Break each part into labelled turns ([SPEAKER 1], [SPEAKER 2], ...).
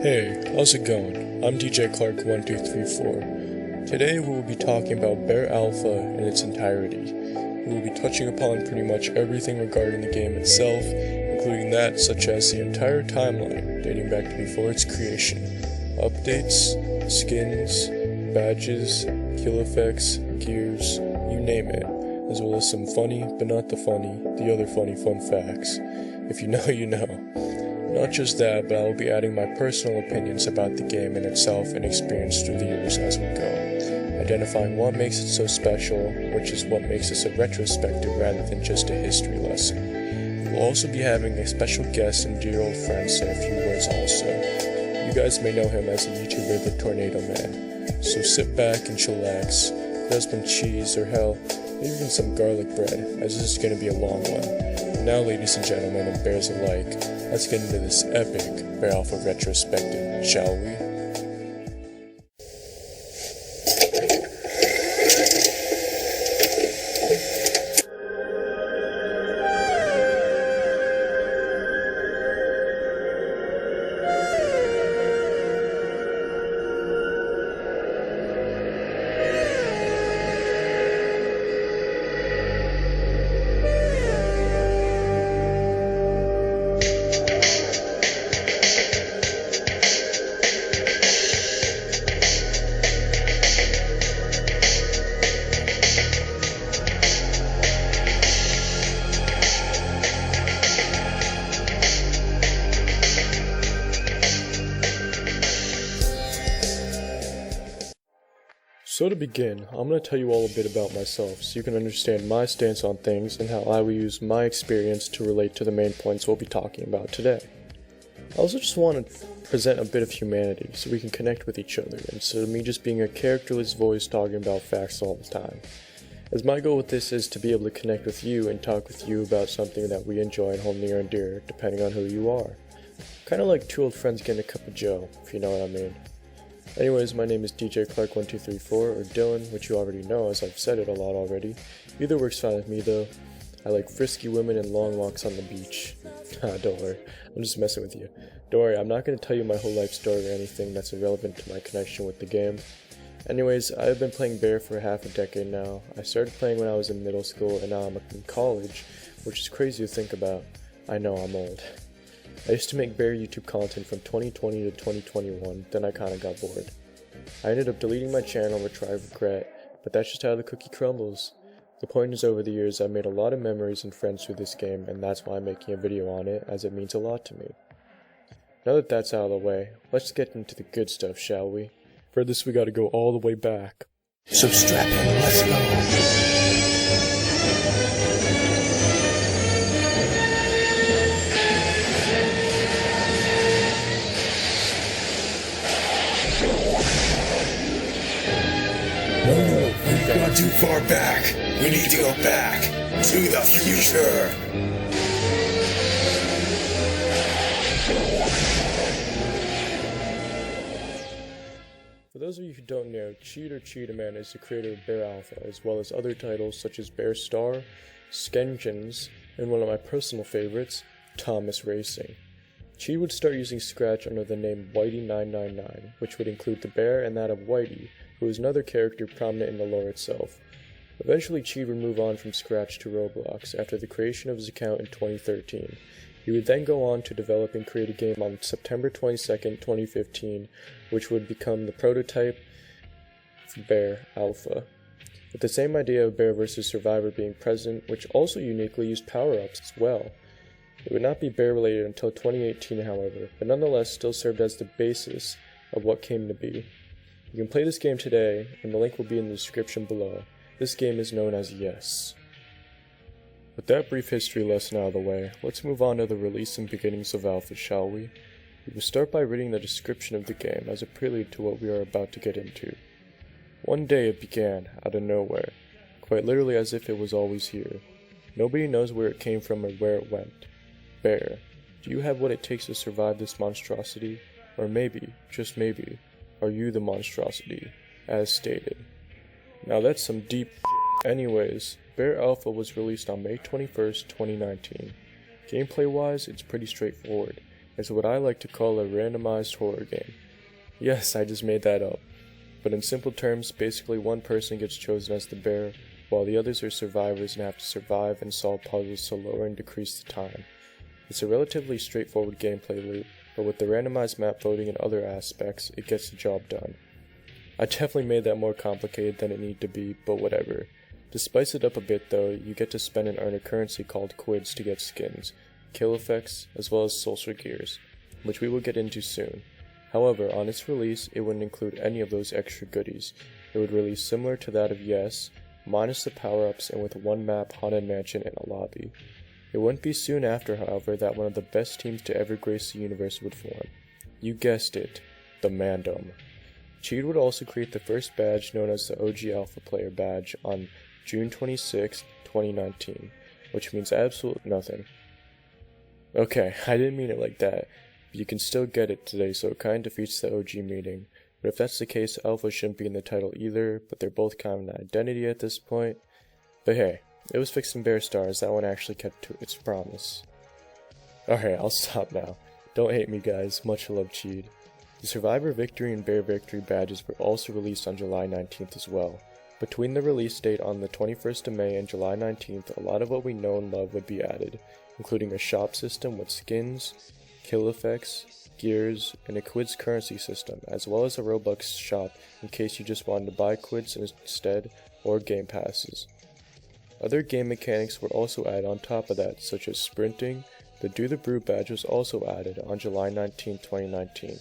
[SPEAKER 1] Hey, how's it going? I'm djclark1234. Today we will be talking about bearalpha in its entirety. We will be touching upon pretty much everything regarding the game itself, including that such as the entire timeline dating back to before its creation, updates, skins, badges, kill effects, gears, you name it, as well as some funny, but not the other funny fun facts. If you know, you know. Not just that, but I will be adding my personal opinions about the game in itself and experience through the years as we go, identifying what makes it so special, which is what makes this a retrospective rather than just a history lesson. We'll also be having a special guest and dear old friend say a few words also. You guys may know him as the YouTuber The Tornado Man, so sit back and chillax, grab some cheese or hell, maybe even some garlic bread, as this is going to be a long one. Now, ladies and gentlemen, and bears alike, let's get into this epic bearalpha retrospective, shall we? So to begin, I'm going to tell you all a bit about myself so you can understand my stance on things and how I will use my experience to relate to the main points we'll be talking about today. I also just want to present a bit of humanity so we can connect with each other instead of me just being a characterless voice talking about facts all the time. As my goal with this is to be able to connect with you and talk with you about something that we enjoy and hold near and dear depending on who you are. Kind of like two old friends getting a cup of joe, if you know what I mean. Anyways, my name is djclark1234, or Dylan, which you already know as I've said it a lot already. Either works fine with me though. I like frisky women and long walks on the beach. Don't worry, I'm just messing with you. Don't worry, I'm not going to tell you my whole life story or anything that's irrelevant to my connection with the game. Anyways, I've been playing Bear for half a decade now. I started playing when I was in middle school and now I'm in college, which is crazy to think about. I know, I'm old. I used to make Bear YouTube content from 2020 to 2021, then I kinda got bored. I ended up deleting my channel, which I regret, but that's just how the cookie crumbles. The point is, over the years I made a lot of memories and friends through this game, and that's why I'm making a video on it, as it means a lot to me. Now that that's out of the way, let's get into the good stuff, shall we? For this we gotta go all the way back. So strap in, let's go!
[SPEAKER 2] No, we've gone too far back. We need to go back to the future.
[SPEAKER 1] For those of you who don't know, Cheetah is the creator of bearalpha, as well as other titles such as Bear Star, Skengens, and one of my personal favorites, Thomas Racing. Chi would start using Scratch under the name Whitey999, which would include the bear and that of Whitey, who is another character prominent in the lore itself. Eventually, Chi would move on from Scratch to Roblox after the creation of his account in 2013. He would then go on to develop and create a game on September 22nd, 2015, which would become the prototype for Bear Alpha, with the same idea of Bear vs. Survivor being present, which also uniquely used power-ups as well. It would not be Bear related until 2018, however, but nonetheless still served as the basis of what came to be. You can play this game today, and the link will be in the description below. This game is known as Yes. With that brief history lesson out of the way, let's move on to the release and beginnings of Alpha, shall we? We will start by reading the description of the game as a prelude to what we are about to get into. One day it began, out of nowhere, quite literally as if it was always here. Nobody knows where it came from or where it went. Bear, do you have what it takes to survive this monstrosity? Or maybe, just maybe, are you the monstrosity, as stated? Now that's some deep Anyways, Bear Alpha was released on May 21st, 2019. Gameplay wise, it's pretty straightforward. is what I like to call a randomized horror game. Yes, I just made that up. But in simple terms, basically one person gets chosen as the bear, while the others are survivors and have to survive and solve puzzles to lower and decrease the time. It's a relatively straightforward gameplay loop, but with the randomized map voting and other aspects, it gets the job done. I definitely made that more complicated than it needed to be, but whatever. To spice it up a bit though, you get to spend and earn a currency called quids to get skins, kill effects, as well as social gears, which we will get into soon. However, on its release, it wouldn't include any of those extra goodies. It would release similar to that of Yes, minus the power-ups and with one map, haunted mansion, and a lobby. It wouldn't be soon after, however, that one of the best teams to ever grace the universe would form. You guessed it, the Mandom. Cheat would also create the first badge known as the OG Alpha Player badge on June 26, 2019, which means absolutely nothing. Okay, I didn't mean it like that, but you can still get it today, so it kinda defeats the OG meaning. But if that's the case, Alpha shouldn't be in the title either, but they're both kind of an identity at this point. But hey, it was fixing Bear Stars, that one actually kept to its promise. Alright, I'll stop now. Don't hate me guys, much love Cheat. The Survivor Victory and Bear Victory badges were also released on July 19th as well. Between the release date on the 21st of May and July 19th, a lot of what we know and love would be added, including a shop system with skins, kill effects, gears, and a quids currency system, as well as a Robux shop in case you just wanted to buy quids instead, or game passes. Other game mechanics were also added on top of that, such as sprinting. The Do the Brew badge was also added on July 19, 2019.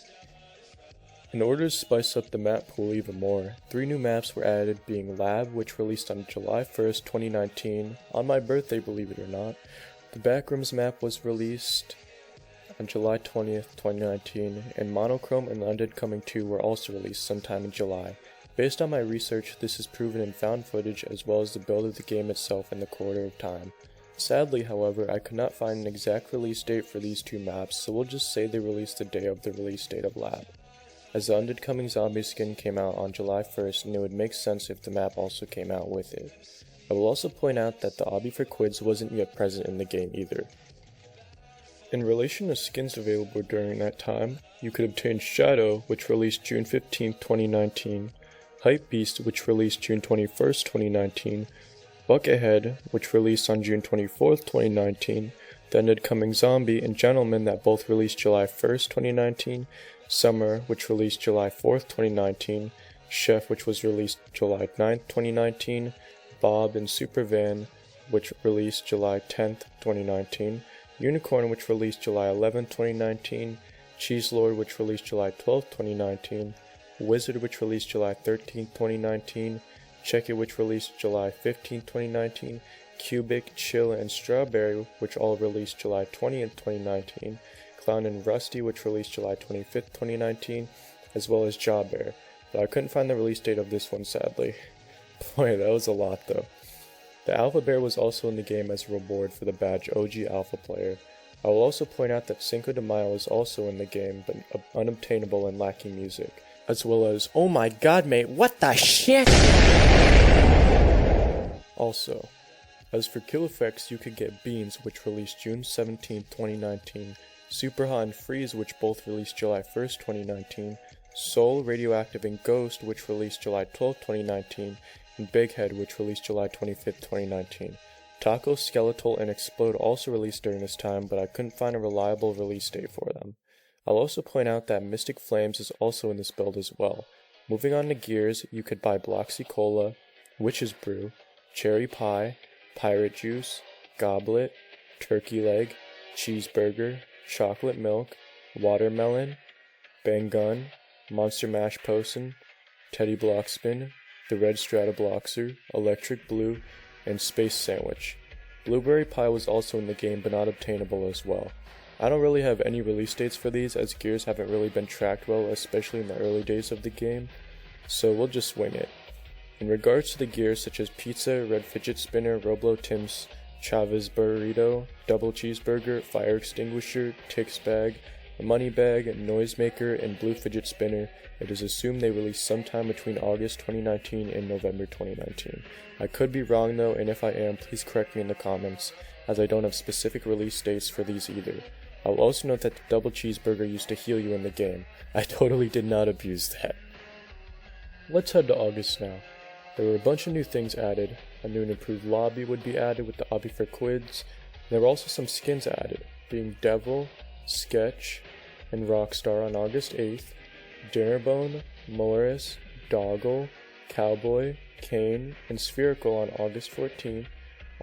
[SPEAKER 1] In order to spice up the map pool even more, 3 new maps were added, being Lab, which released on July 1st, 2019, on my birthday believe it or not. The Backrooms map was released on July 20th, 2019, and Monochrome and Undead Coming 2 were also released sometime in July. Based on my research, this is proven in found footage as well as the build of the game itself in the quarter of time. Sadly, however, I could not find an exact release date for these 2 maps, so we'll just say they released the day of the release date of Lab, as the Undead Coming Zombie skin came out on July 1st, and it would make sense if the map also came out with it. I will also point out that the obby for quids wasn't yet present in the game either. In relation to skins available during that time, you could obtain Shadow, which released June 15, 2019, Hype Beast, which released June 21st, 2019, Buckethead, which released on June 24th, 2019, The Undead Coming Zombie, and Gentleman that both released July 1st, 2019, Summer, which released July 4th, 2019, Chef, which was released July 9th, 2019, Bob and Super Van, which released July 10th, 2019, Unicorn, which released July 11th, 2019, Cheese Lord, which released July 12th, 2019, Wizard, which released July 13th, 2019, Check It, which released July 15th, 2019, Cubic, Chill, and Strawberry, which all released July 20th, 2019, Clown and Rusty, which released July 25th, 2019, as well as Jawbear, but I couldn't find the release date of this one sadly. Boy, that was a lot though. The Alpha Bear was also in the game as a reward for the badge OG Alpha Player. I will also point out that Cinco de Mayo is also in the game, but unobtainable and lacking music, as well as, oh my god mate, what the shit? Also, as for kill effects, you could get Beans, which released June 17, 2019, Super Hot and Freeze, which both released July 1st, 2019, Soul, Radioactive, and Ghost, which released July 12th, 2019, and Big Head, which released July 25th, 2019. Taco, Skeletal, and Explode also released during this time, but I couldn't find a reliable release date for them. I'll also point out that Mystic Flames is also in this build as well. Moving on to gears, you could buy Bloxy Cola, Witch's Brew, Cherry Pie, Pirate Juice, Goblet, Turkey Leg, Cheeseburger, Chocolate Milk, Watermelon, Bang Gun, Monster Mash Potion, Teddy Blockspin, the Red Strata Bloxer, Electric Blue, and Space Sandwich. Blueberry Pie was also in the game but not obtainable as well. I don't really have any release dates for these as gears haven't really been tracked well, especially in the early days of the game, so we'll just wing it. In regards to the gears such as Pizza, Red Fidget Spinner, Roblo Tim's, Chavez Burrito, Double Cheeseburger, Fire Extinguisher, Tix Bag, a Money Bag, Noisemaker, and Blue Fidget Spinner, it is assumed they released sometime between August 2019 and November 2019. I could be wrong though, and if I am, please correct me in the comments, as I don't have specific release dates for these either. I'll also note that the double cheeseburger used to heal you in the game. I totally did not abuse that. Let's head to August now. There were a bunch of new things added. A new and improved lobby would be added with the obby for quids. There were also some skins added, being Devil, Sketch, and Rockstar on August 8th, Dinnerbone, Morris, Doggle, Cowboy, Kane, and Spherical on August 14th,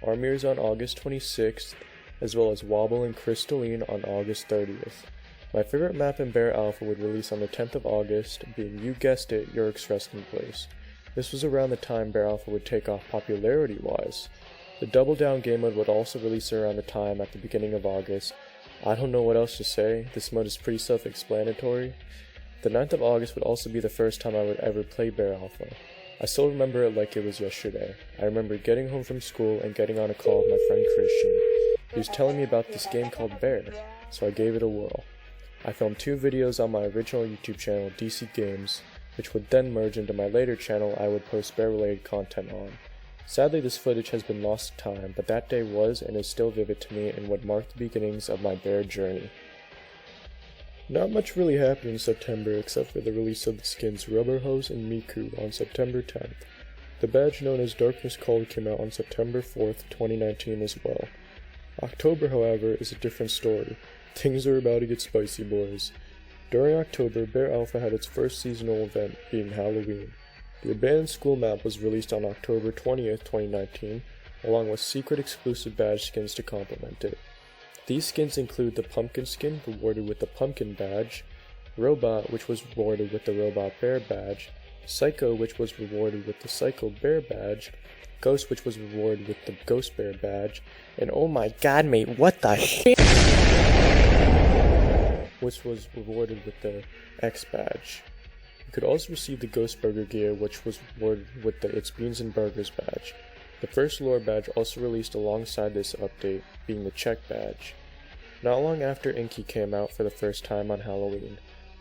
[SPEAKER 1] Armirs on August 26th, as well as Wobble and Crystalline on August 30th. My favorite map in Bear Alpha would release on the 10th of August, being, you guessed it, Yurik's Resting Place. This was around the time Bear Alpha would take off popularity-wise. The Double Down game mode would also release around the time at the beginning of August. I don't know what else to say, this mode is pretty self-explanatory. The 9th of August would also be the first time I would ever play Bear Alpha. I still remember it like it was yesterday. I remember getting home from school and getting on a call with my friend Christian. He was telling me about this game called Bear, so I gave it a whirl. I filmed 2 videos on my original YouTube channel, DC Games, which would then merge into my later channel I would post bear-related content on. Sadly, this footage has been lost to time, but that day was and is still vivid to me and would mark the beginnings of my bear journey. Not much really happened in September except for the release of the skins Rubber Hose and Miku on September 10th. The badge known as Darkness Called came out on September 4th, 2019 as well. October, however, is a different story. Things are about to get spicy, boys. During October, Bear Alpha had its first seasonal event, being Halloween. The Abandoned School map was released on October 20th, 2019, along with secret exclusive badge skins to complement it. These skins include the Pumpkin skin, rewarded with the Pumpkin badge, Robot, which was rewarded with the Robot Bear badge, Psycho, which was rewarded with the Psycho Bear badge, Ghost, which was rewarded with the Ghost Bear badge, and oh my god, mate, what the shit? Which was rewarded with the X badge. You could also receive the Ghost Burger gear, which was rewarded with the It's Beans and Burgers badge. The first lore badge also released alongside this update, being the Check badge. Not long after Inky came out for the first time on Halloween,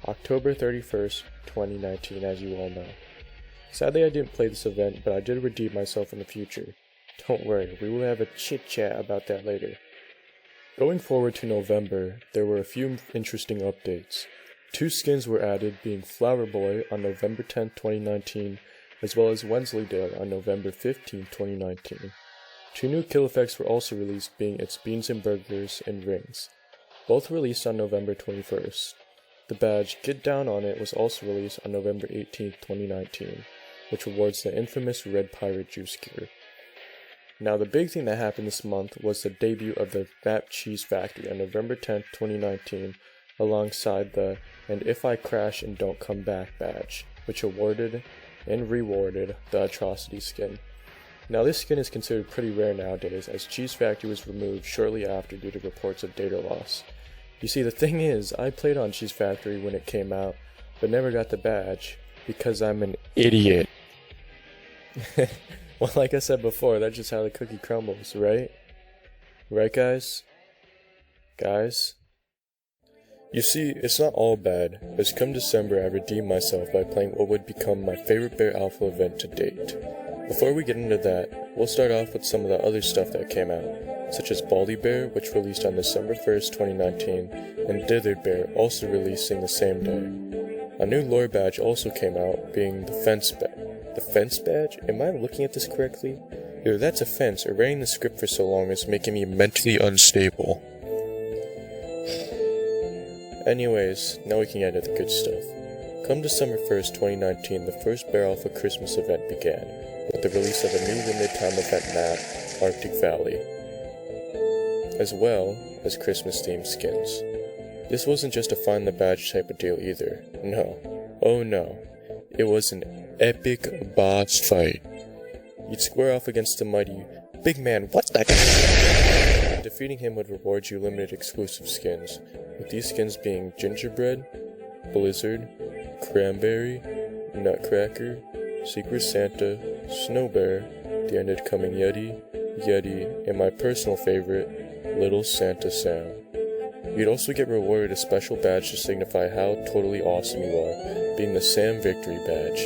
[SPEAKER 1] October 31st, 2019, as you all know. Sadly, I didn't play this event, but I did redeem myself in the future. Don't worry, we will have a chit-chat about that later. Going forward to November, there were a few interesting updates. 2 skins were added, being Flower Boy on November 10th, 2019, as well as Wensleydale on November 15th, 2019. 2 new kill effects were also released, being It's Beans and Burgers and Rings. Both released on November 21st. The badge Get Down on It was also released on November 18th, 2019, which rewards the infamous Red Pirate Juice gear. Now, the big thing that happened this month was the debut of the Map Cheese Factory on November 10th, 2019, alongside the And If I Crash and Don't Come Back badge, which awarded and rewarded the Atrocity skin. Now, this skin is considered pretty rare nowadays, as Cheese Factory was removed shortly after due to reports of data loss. You see, the thing is, I played on Cheese Factory when it came out, but never got the badge, because I'm an idiot. Well, like I said before, that's just how the cookie crumbles, right? Right, guys? Guys? You see, it's not all bad, as come December I redeemed myself by playing what would become my favorite Bear Alpha event to date. Before we get into that, we'll start off with some of the other stuff that came out, such as Baldy Bear, which released on December 1st, 2019, and Dithered Bear, also releasing the same day. A new lore badge also came out, being the Fence Badge. The Fence Badge? Am I looking at this correctly? Either that's a fence, or writing the script for so long is making me mentally unstable. Anyways, now we can get into the good stuff. Come December 1st, 2019, the first Bear Alpha Christmas event began, with the release of a new limited time event map, Arctic Valley, as well as Christmas-themed skins. This wasn't just a find the badge type of deal either. No. Oh no. It was an epic boss fight. You'd square off against the mighty Big Man, what the defeating him would reward you limited exclusive skins, with these skins being Gingerbread, Blizzard, Cranberry, Nutcracker, Secret Santa, Snow Bear, the Ended Coming Yeti, and my personal favorite, Little Santa Sam. You'd also get rewarded a special badge to signify how totally awesome you are, being the Sam Victory badge.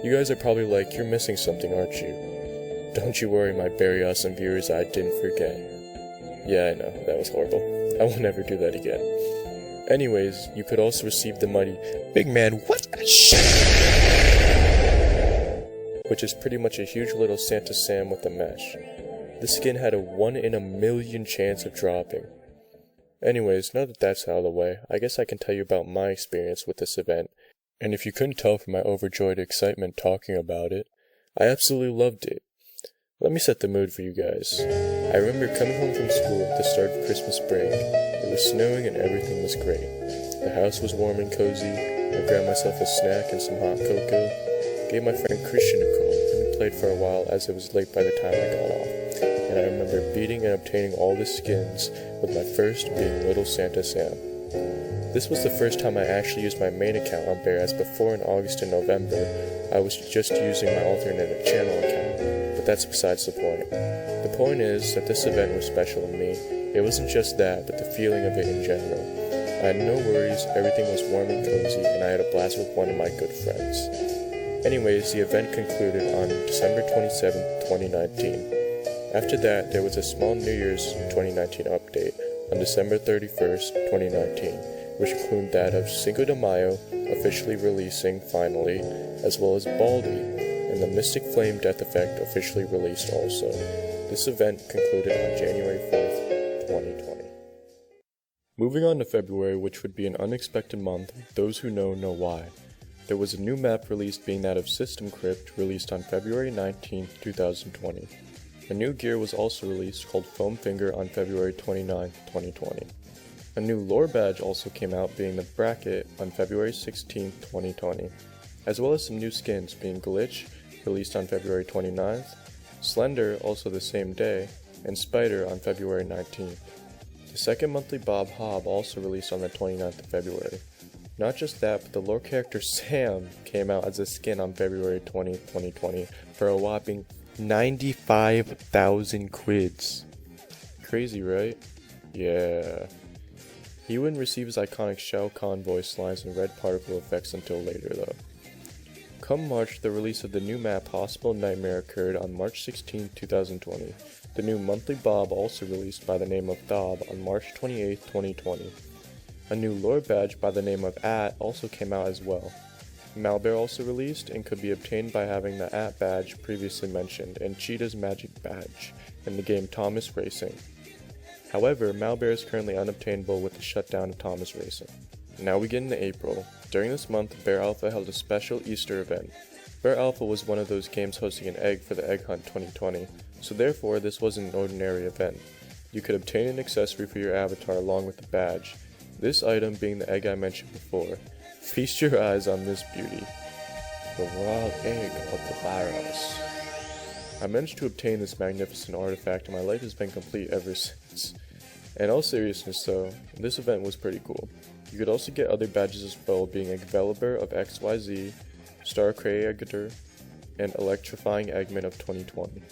[SPEAKER 1] You guys are probably like, you're missing something, aren't you? Don't you worry, my very awesome viewers, I didn't forget. Yeah, I know, that was horrible. I will never do that again. Anyways, you could also receive the mighty Big Man What the Shit, which is pretty much a huge little Santa Sam with a mesh. This skin had a 1 in a million chance of dropping. Anyways, now that that's out of the way, I guess I can tell you about my experience with this event, and if you couldn't tell from my overjoyed excitement talking about it, I absolutely loved it. Let me set the mood for you guys. I remember coming home from school at the start of Christmas break. It was snowing and everything was great. The house was warm and cozy. I grabbed myself a snack and some hot cocoa, gave my friend Christian a call, and we played for a while as it was late by the time I got off. And I remember beating and obtaining all the skins, with my first being Little Santa Sam. This was the first time I actually used my main account on Bear, as before in August and November, I was just using my alternate channel account, but that's besides the point. The point is that this event was special to me. It wasn't just that, but the feeling of it in general. I had no worries, everything was warm and cozy, and I had a blast with one of my good friends. Anyways, the event concluded on December 27th, 2019. After that, there was a small New Year's 2019 update on December 31st, 2019, which included that of Cinco de Mayo officially releasing finally, as well as Baldi, and the Mystic Flame Death Effect officially released also. This event concluded on January 4th, 2020. Moving on to February, which would be an unexpected month, those who know why. There was a new map released, being that of System Crypt, released on February 19th, 2020. A new gear was also released called Foam Finger on February 29th, 2020. A new lore badge also came out, being the Bracket on February 16th, 2020, as well as some new skins, being Glitch, released on February 29th, Slender, also the same day, and Spider on February 19th. The second monthly Bob Hob also released on the 29th of February. Not just that, but the lore character Sam came out as a skin on February 20th, 2020, for a whopping 95,000 quids. Crazy, right? Yeah. He wouldn't receive his iconic Shao Kahn voice lines and red particle effects until later though. Come March, the release of the new map Hospital Nightmare occurred on March 16, 2020. The new monthly Bob also released by the name of Thob on March 28, 2020. A new lore badge by the name of At also came out as well. Malbear also released and could be obtained by having the At badge previously mentioned and Cheetah's Magic badge in the game Thomas Racing. However, Malbear is currently unobtainable with the shutdown of Thomas Racing. Now we get into April. During this month, bearalpha held a special Easter event. bearalpha was one of those games hosting an egg for the Egg Hunt 2020, so therefore this wasn't an ordinary event. You could obtain an accessory for your avatar along with the badge, this item being the egg I mentioned before. Feast your eyes on this beauty. The wild egg of the virus. I managed to obtain this magnificent artifact and my life has been complete ever since. In all seriousness though, this event was pretty cool. You could also get other badges as well, being Excalibur of XYZ, Star Creator, and Electrifying Eggman of 2020.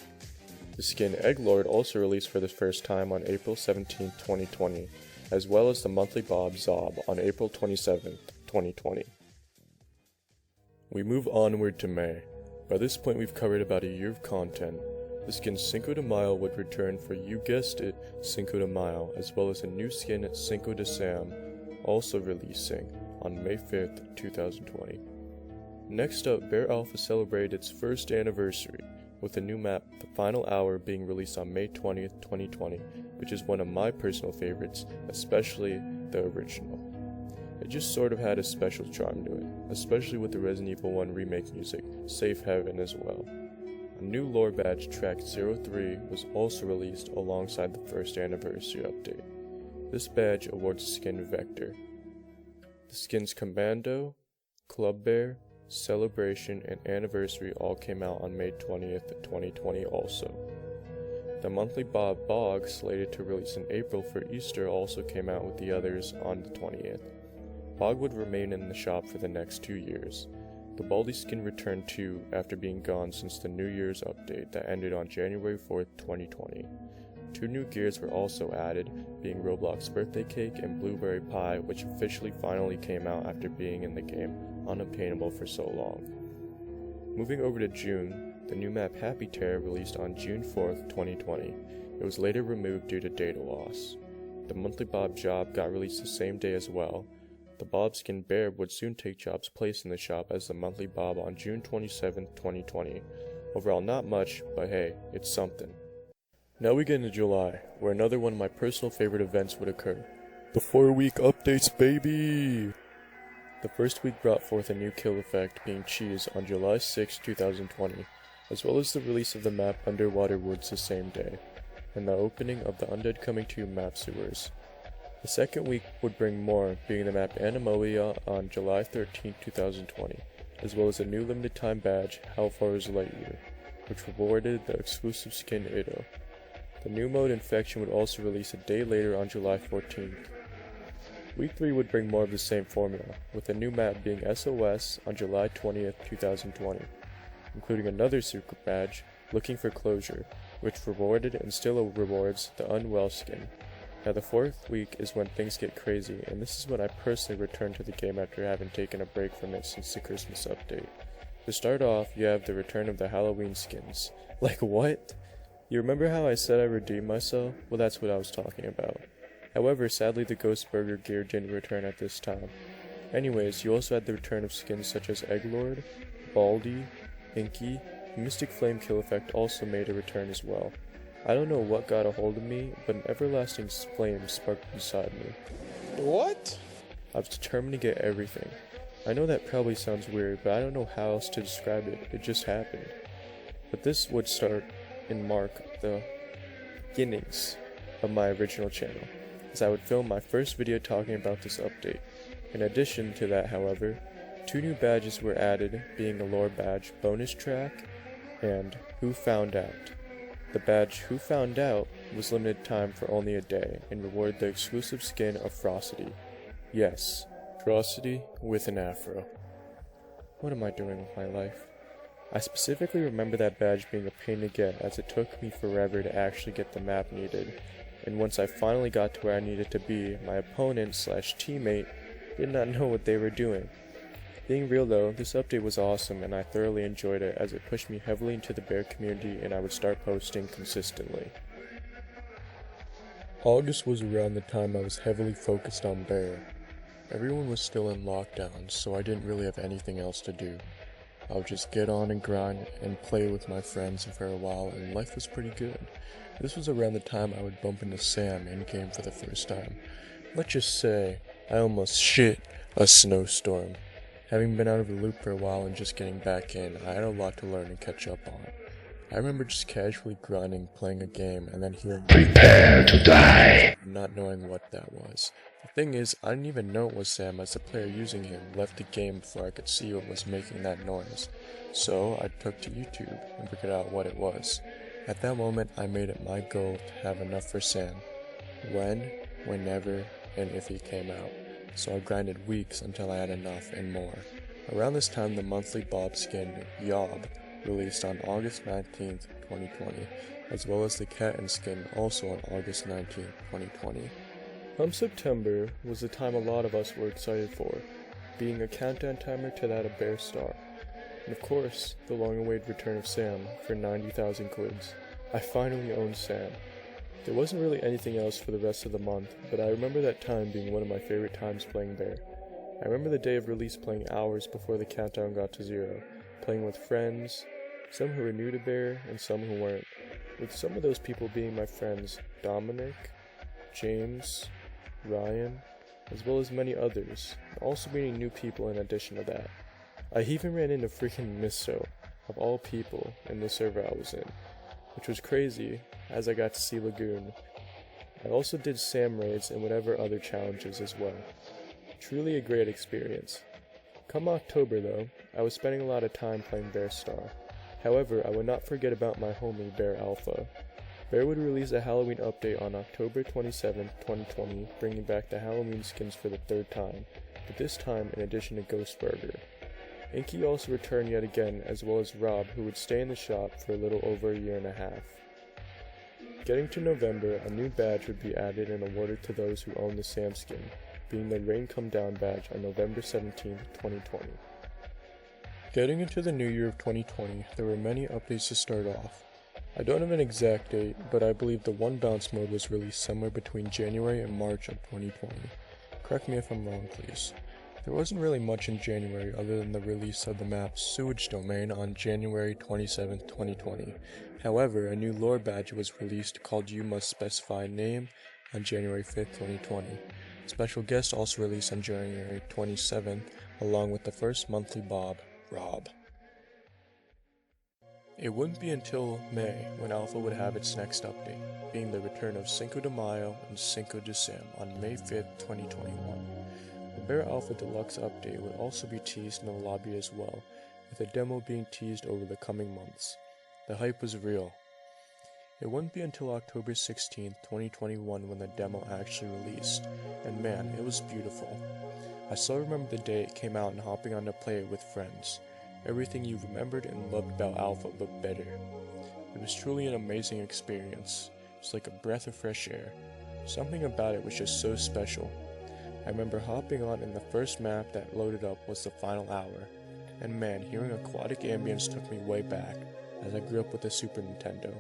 [SPEAKER 1] The skin Egglord also released for the first time on April 17, 2020, as well as the monthly Bob Zob on April 27, 2020. We move onward to May. By this point we've covered about a year of content. The skin Cinco de Mayo would return for, you guessed it, Cinco de Mayo, as well as a new skin Cinco de Sam, also releasing on May 5th, 2020. Next up, bearalpha celebrated its first anniversary, with a new map, The Final Hour, being released on May 20th, 2020, which is one of my personal favorites, especially the original. It just sort of had a special charm to it, especially with the Resident Evil 1 remake music, Safe Heaven as well. A new lore badge, Track 03, was also released alongside the first anniversary update. This badge awards skin Vector. The skins Commando, Club Bear, Celebration, and Anniversary all came out on May 20th, 2020 also. The monthly Bob Bog, slated to release in April for Easter, also came out with the others on the 20th. Bog would remain in the shop for the next 2 years. The Baldi skin returned too, after being gone since the New Year's update that ended on January 4th, 2020. 2 new gears were also added, being Roblox Birthday Cake and Blueberry Pie, which officially finally came out after being in the game unobtainable for so long. Moving over to June, the new map Happy Terror released on June 4th, 2020. It was later removed due to data loss. the monthly Bob job got released the same day as well. The Bob Skin Bear would soon take Job's place in the shop as the monthly Bob on June 27, 2020. Overall not much, but hey, it's something. Now we get into July, where another one of my personal favorite events would occur. The 4-week updates, baby! The first week brought forth a new kill effect, being Cheese, on July 6, 2020, as well as the release of the map Underwater Woods the same day, and the opening of the Undead Coming 2 map sewers. The second week would bring more, being the map Animolia on July 13, 2020, as well as a new limited time badge, How Far is Lightyear, which rewarded the exclusive skin Ito. The new mode Infection would also release a day later on July 14th. Week 3 would bring more of the same formula, with a new map being SOS on July 20th, 2020, including another secret badge, Looking for Closure, which rewarded and still rewards the Unwell skin. Now the 4th week is when things get crazy, and this is when I personally returned to the game after having taken a break from it since the Christmas update. To start off, you have the return of the Halloween skins. Like what? You remember how I said I redeemed myself? Well, that's what I was talking about. However, sadly the Ghost Burger gear didn't return at this time. Anyways, you also had the return of skins such as Egglord, Baldy, Inky, and Mystic Flame Kill Effect also made a return as well. I don't know what got a hold of me, but an everlasting flame sparked inside me.
[SPEAKER 3] What?
[SPEAKER 1] I was determined to get everything. I know that probably sounds weird, but I don't know how else to describe it. It just happened. But this would start and mark the beginnings of my original channel, as I would film my first video talking about this update. In addition to that, however, 2 new badges were added, being a lore badge, Bonus Track, and Who Found Out. The badge Who Found Out was limited time for only a day, and rewarded the exclusive skin of Frosty. Yes, Frosty with an afro. What am I doing with my life? I specifically remember that badge being a pain to get, as it took me forever to actually get the map needed, and once I finally got to where I needed to be, my opponent/teammate did not know what they were doing. Being real though, this update was awesome and I thoroughly enjoyed it, as it pushed me heavily into the bear community and I would start posting consistently. August was around the time I was heavily focused on bear. Everyone was still in lockdown, so I didn't really have anything else to do. I would just get on and grind and play with my friends for a while, and life was pretty good. This was around the time I would bump into Sam in-game for the first time. Let's just say, I almost shit a snowstorm. Having been out of the loop for a while and just getting back in, I had a lot to learn and catch up on. I remember just casually grinding, playing a game, and then hearing "Prepare to die!" not knowing what that was. The thing is, I didn't even know it was Sam, as the player using him left the game before I could see what was making that noise. So I took to YouTube and figured out what it was. At that moment, I made it my goal to have enough for Sam. When, whenever, and if he came out. So I grinded weeks until I had enough and more. Around this time, the monthly Bob skin, Yob, released on August 19th, 2020, as well as the Cat skin also on August 19th, 2020. Come September was the time a lot of us were excited for, being a countdown timer to that of Bear Star. And of course, the long-awaited return of Sam for 90,000 quids. I finally owned Sam. There wasn't really anything else for the rest of the month, but I remember that time being one of my favorite times playing Bear. I remember the day of release playing hours before the countdown got to 0, playing with friends, some who were new to Bear and some who weren't, with some of those people being my friends Dominic, James, Ryan, as well as many others, also meeting new people in addition to that. I even ran into freaking Misso, of all people, in the server I was in, which was crazy, as I got to see Lagoon. I also did Sam raids and whatever other challenges as well. Truly a great experience. Come October though, I was spending a lot of time playing Bear Star. However, I would not forget about my homie BearAlpha. Bear would release a Halloween update on October 27, 2020, bringing back the Halloween skins for the 3rd time, but this time in addition to Ghost Burger. Inky also returned yet again, as well as Rob, who would stay in the shop for a little over a year and a half. Getting to November, a new badge would be added and awarded to those who own the Sam skin, being the Rain Come Down badge on November 17, 2020. Getting into the new year of 2020, there were many updates to start off. I don't have an exact date, but I believe the One Bounce mode was released somewhere between January and March of 2020. Correct me if I'm wrong, please. There wasn't really much in January other than the release of the map Sewage Domain on January 27, 2020. However, a new lore badge was released called You Must Specify Name on January 5, 2020. Special guest also released on January 27th, along with the first monthly Rob. It wouldn't be until May when Alpha would have its next update, being the return of Cinco de Mayo and Cinco de Sam on May 5, 2021. The Bear Alpha Deluxe update would also be teased in the lobby as well, with a demo being teased over the coming months. The hype was real. It wouldn't be until October 16, 2021 when the demo actually released, and man, it was beautiful. I still remember the day it came out and hopping on to play it with friends. Everything you remembered and loved about Alpha but better. It was truly an amazing experience. It was like a breath of fresh air. Something about it was just so special. I remember hopping on and the first map that loaded up was the final hour. And man, hearing Aquatic Ambience took me way back, as I grew up with the Super Nintendo.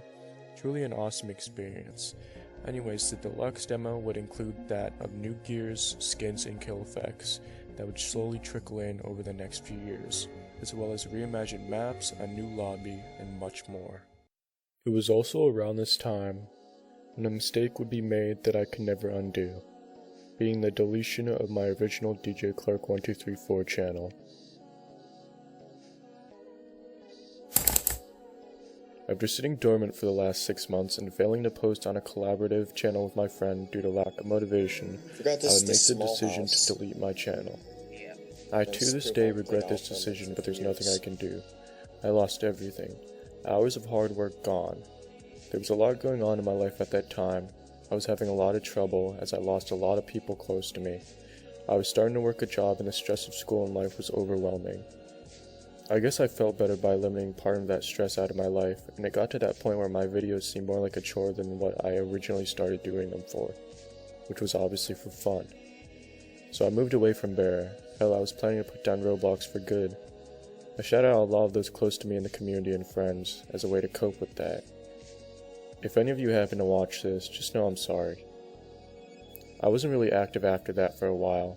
[SPEAKER 1] Truly an awesome experience. Anyways, the deluxe demo would include that of new gears, skins, and kill effects that would slowly trickle in over the next few years, as well as reimagined maps, a new lobby, and much more. It was also around this time when a mistake would be made that I could never undo, being the deletion of my original djclark1234 channel. After sitting dormant for the last 6 months and failing to post on a collaborative channel with my friend due to lack of motivation, I would make the decision to delete my channel. I to this day regret this decision, but there's nothing I can do. I lost everything. Hours of hard work gone. There was a lot going on in my life at that time. I was having a lot of trouble as I lost a lot of people close to me. I was starting to work a job and the stress of school and life was overwhelming. I guess I felt better by eliminating part of that stress out of my life, and it got to that point where my videos seemed more like a chore than what I originally started doing them for, which was obviously for fun. So I moved away from Bear. Hell, I was planning to put down Roblox for good. I shouted out a lot of those close to me in the community and friends as a way to cope with that. If any of you happen to watch this, just know I'm sorry. I wasn't really active after that for a while.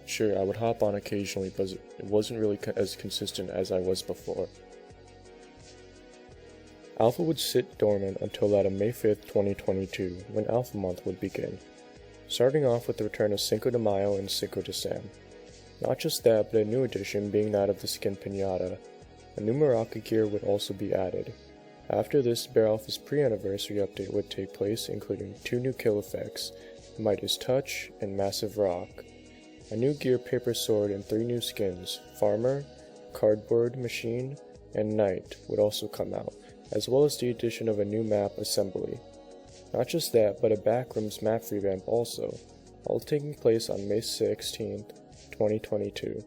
[SPEAKER 1] Sure, I would hop on occasionally, but it wasn't really as consistent as I was before. Alpha would sit dormant until that of May 5th, 2022, when Alpha Month would begin. Starting off with the return of Cinco de Mayo and Cinco de Sam. Not just that, but a new addition being that of the skin pinata. A new Maraca gear would also be added. After this, Bear Alpha's pre-anniversary update would take place, including 2 new kill effects, Midas Touch and Massive Rock. A new gear paper sword and 3 new skins, Farmer, Cardboard Machine, and Knight would also come out, as well as the addition of a new map Assembly. Not just that, but a Backrooms map revamp also, all taking place on May 16th, 2022.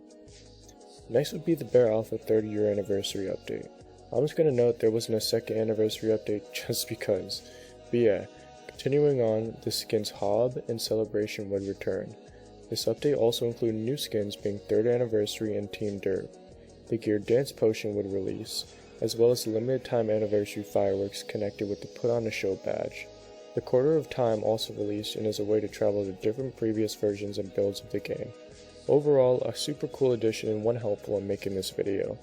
[SPEAKER 1] Next would be the Bear Alpha 30-year anniversary update. I'm just gonna note there wasn't a second anniversary update just because. But yeah, continuing on, the skins Hob and Celebration would return. This update also included new skins being 3rd Anniversary and Team Derp. The gear Dance Potion would release, as well as the limited time anniversary fireworks connected with the Put on a Show badge. The Quarter of Time also released and is a way to travel to different previous versions and builds of the game. Overall, a super cool addition and one helpful in making this video.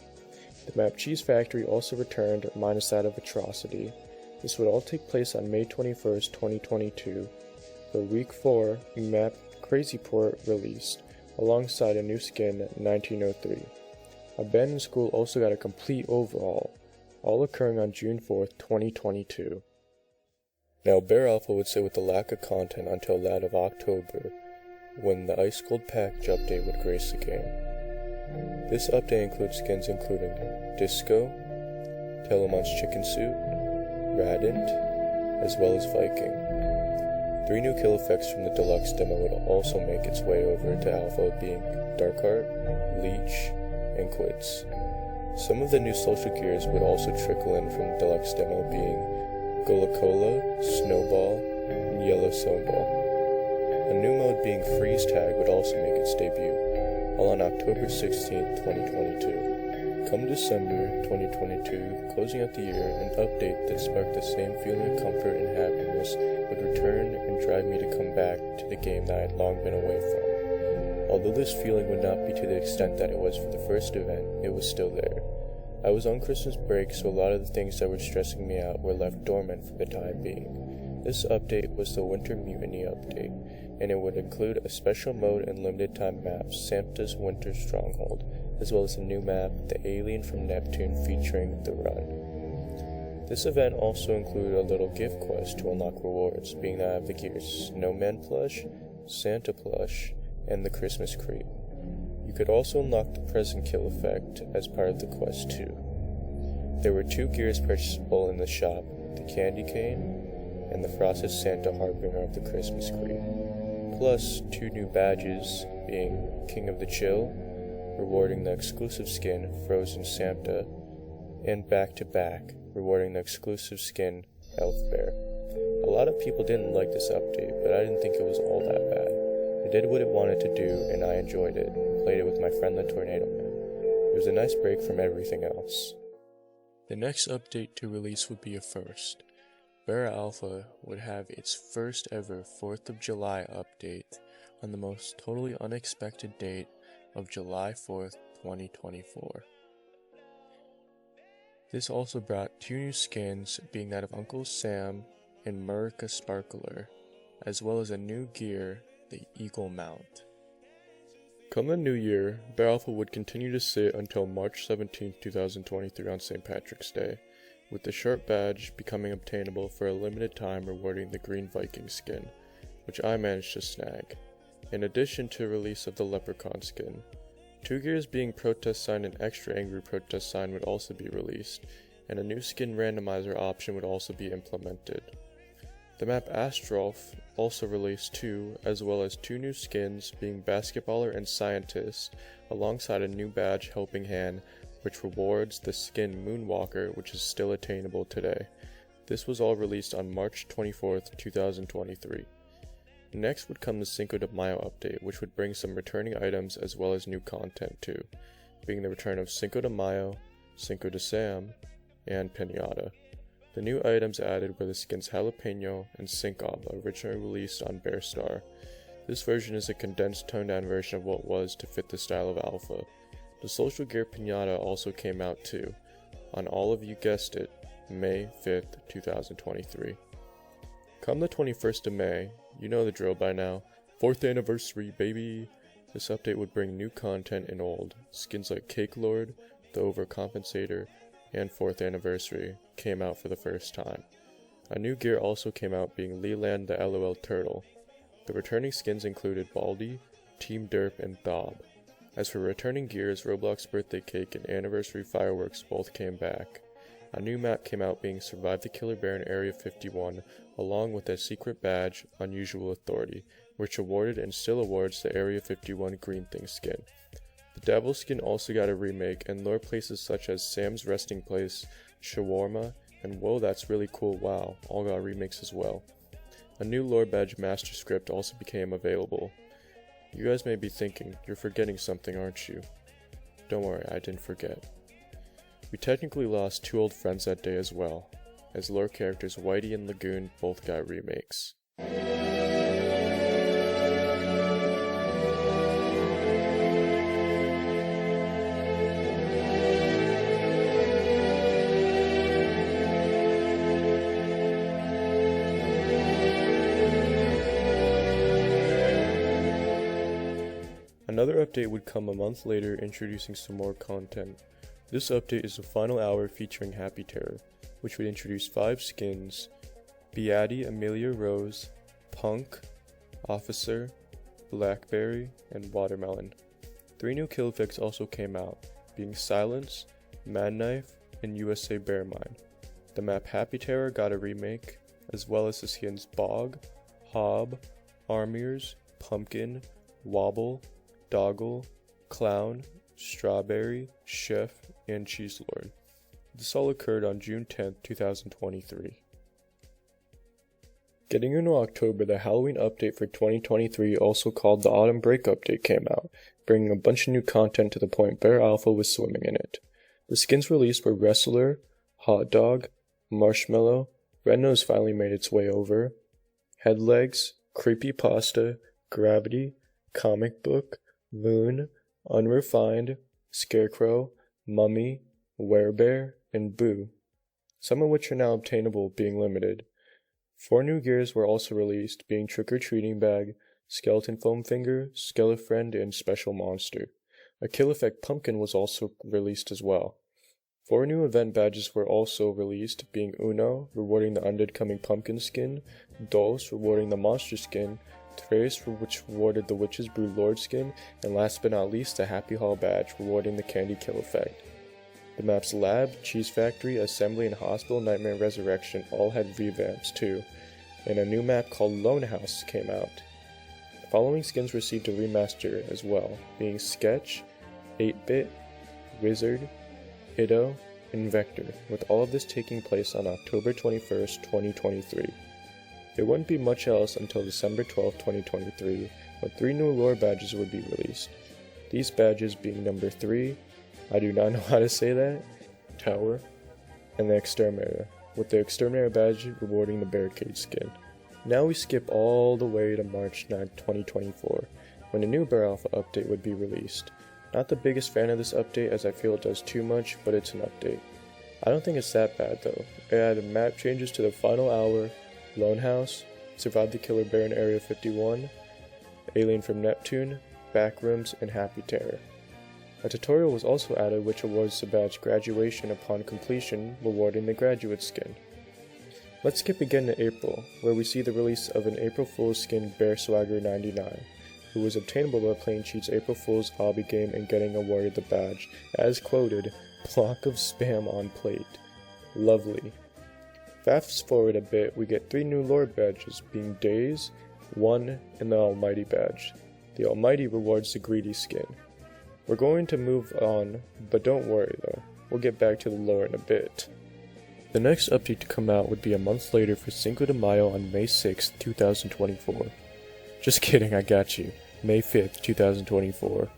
[SPEAKER 1] The map Cheese Factory also returned, minus that of Atrocity. This would all take place on May 21st, 2022. For Week 4, map Crazy Port released, alongside a new skin 1903. Abandoned School also got a complete overhaul, all occurring on June 4th, 2022. Now Bear Alpha would sit with the lack of content until that of October, when the Ice Cold Package update would grace the game. This update includes skins including Disco, Telemon's Chicken Suit, Radent, as well as Viking. 3 new kill effects from the deluxe demo would also make its way over to Alpha, being Darkheart, Leech, and Quits. Some of the new social gears would also trickle in from the deluxe demo, being Golacola, Snowball, and Yellow Snowball. A new mode being Freeze Tag would also make its debut, all on October 16, 2022. Come December 2022, closing out the year, an update that sparked the same feeling of comfort and happiness would return and drive me to come back to the game that I had long been away from. Although this feeling would not be to the extent that it was for the first event, it was still there. I was on Christmas break, so a lot of the things that were stressing me out were left dormant for the time being. This update was the Winter Mutiny update, and it would include a special mode and limited time map, Samta's Winter Stronghold, as well as a new map, the Alien from Neptune featuring The Run. This event also included a little gift quest to unlock rewards, being that I have the Gears Snowman plush, Santa plush, and the Christmas crate. You could also unlock the present kill effect as part of the quest too. There were 2 gears purchasable in the shop, the Candy Cane and the Frosted Santa Harbinger of the Christmas crate, plus 2 new badges, being King of the Chill, rewarding the exclusive skin Frozen Samta, and Back to Back, rewarding the exclusive skin Elf Bear. A lot of people didn't like this update, but I didn't think it was all that bad. It did what it wanted to do, and I enjoyed it, and played it with my friend the Tornado Man. It was a nice break from everything else. The next update to release would be a first. BROCKHAMPTON would have its first ever 4th of July update on the most totally unexpected date of July 4th, 2024. This also brought 2 new skins, being that of Uncle Sam and Murica Sparkler, as well as a new gear, the Eagle Mount. Come the new year, BROCKHAMPTON would continue to sit until March 17, 2023 on St. Patrick's Day, with the Sharp Badge becoming obtainable for a limited time, rewarding the Green Viking skin, which I managed to snag. In addition to release of the Leprechaun skin, 2 gears being Protest Sign and Extra Angry Protest Sign would also be released, and a new skin randomizer option would also be implemented. The map Astrolf also released too, as well as 2 new skins being Basketballer and Scientist, alongside a new badge Helping Hand, which rewards the skin Moonwalker, which is still attainable today. This was all released on March 24th, 2023. Next would come the Cinco de Mayo update, which would bring some returning items as well as new content too, being the return of Cinco de Mayo, Cinco de Sam, and Pinata. The new items added were the skins Jalapeno and Syncop, originally released on Bear Star. This version is a condensed toned down version of what was to fit the style of Alpha. The Social Gear Pinata also came out too, on all of you guessed it, May 5th, 2023. Come the 21st of May, you know the drill by now, 4th anniversary baby! This update would bring new content and old. Skins like Cake Lord, the Overcompensator, and 4th anniversary came out for the first time. A new gear also came out, being Leland the LOL Turtle. The returning skins included Baldy, Team Derp, and Thob. As for returning gears, Roblox Birthday Cake and Anniversary Fireworks both came back. A new map came out, being Survive the Killer Bear in Area 51, along with a secret badge, Unusual Authority, which awarded and still awards the Area 51 Green Thing skin. The Devil skin also got a remake, and lore places such as Sam's Resting Place, Shawarma, and Whoa That's Really Cool Wow all got remakes as well. A new lore badge Master Script also became available. You guys may be thinking, you're forgetting something, aren't you? Don't worry, I didn't forget. We technically lost 2 old friends that day as well, as lore characters Whitey and Lagoon both got remakes. Another update would come a month later, introducing some more content. This update is the final hour featuring Happy Terror, which would introduce 5 skins: Beatty Amelia Rose, Punk, Officer, Blackberry, and Watermelon. 3 new kill effects also came out, being Silence, Mad Knife, and USA Bear Mine. The map Happy Terror got a remake, as well as the skins Bog, Hob, Armiers, Pumpkin, Wobble, Doggle, Clown, Strawberry, Chef, and Cheese Lord. This all occurred on June 10th, 2023. Getting into October, the Halloween update for 2023, also called the Autumn Break update, came out, bringing a bunch of new content to the point BROCKHAMPTON was swimming in it. The skins released were Wrestler, Hot Dog, Marshmallow, Red Nose finally made its way over, Headlegs, Creepypasta, Gravity, Comic Book, Moon, Unrefined, Scarecrow, Mummy, Werebear, and Boo, some of which are now obtainable, being limited. 4 new gears were also released, being Trick or Treating Bag, Skeleton Foam Finger, Skelefriend, and Special Monster. A Kill Effect Pumpkin was also released as well. 4 new event badges were also released, being Uno, rewarding the Undead Coming Pumpkin skin, Dos, rewarding the Monster skin, Tres, which rewarded the Witch's Brew Lord skin, and last but not least, the Happy Hall badge, rewarding the Candy Kill Effect. The maps Lab, Cheese Factory, Assembly, and Hospital Nightmare Resurrection all had revamps too, and a new map called Lone House came out. The following skins received a remaster as well, being Sketch, 8-Bit, Wizard, Ido, and Vector, with all of this taking place on October 21st, 2023. There wouldn't be much else until December 12th, 2023, when 3 new lore badges would be released. These badges being number 3, I do not know how to say that, Tower, and the Exterminator, with the Exterminator badge rewarding the Barricade skin. Now we skip all the way to March 9th, 2024, when a new BROCKHAMPTON update would be released. Not the biggest fan of this update as I feel it does too much, but it's an update. I don't think it's that bad though. It added map changes to the Final Hour, Lone House, Survive the Killer Bear in Area 51, Alien from Neptune, Backrooms, and Happy Terror. A tutorial was also added which awards the badge Graduation upon completion, rewarding the Graduate skin. Let's skip again to April, where we see the release of an April Fool's skin Bear Swagger 99, who was obtainable by playing Cheat's April Fool's hobby game and getting awarded the badge, as quoted, block of spam on plate. Lovely. Fast forward a bit, we get 3 new lore badges, being Days, 1, and the Almighty badge. The Almighty rewards the Greedy skin. We're going to move on, but don't worry though, we'll get back to the lore in a bit. The next update to come out would be a month later for Cinco de Mayo on May 6th, 2024. Just kidding, I got you. May 5th, 2024.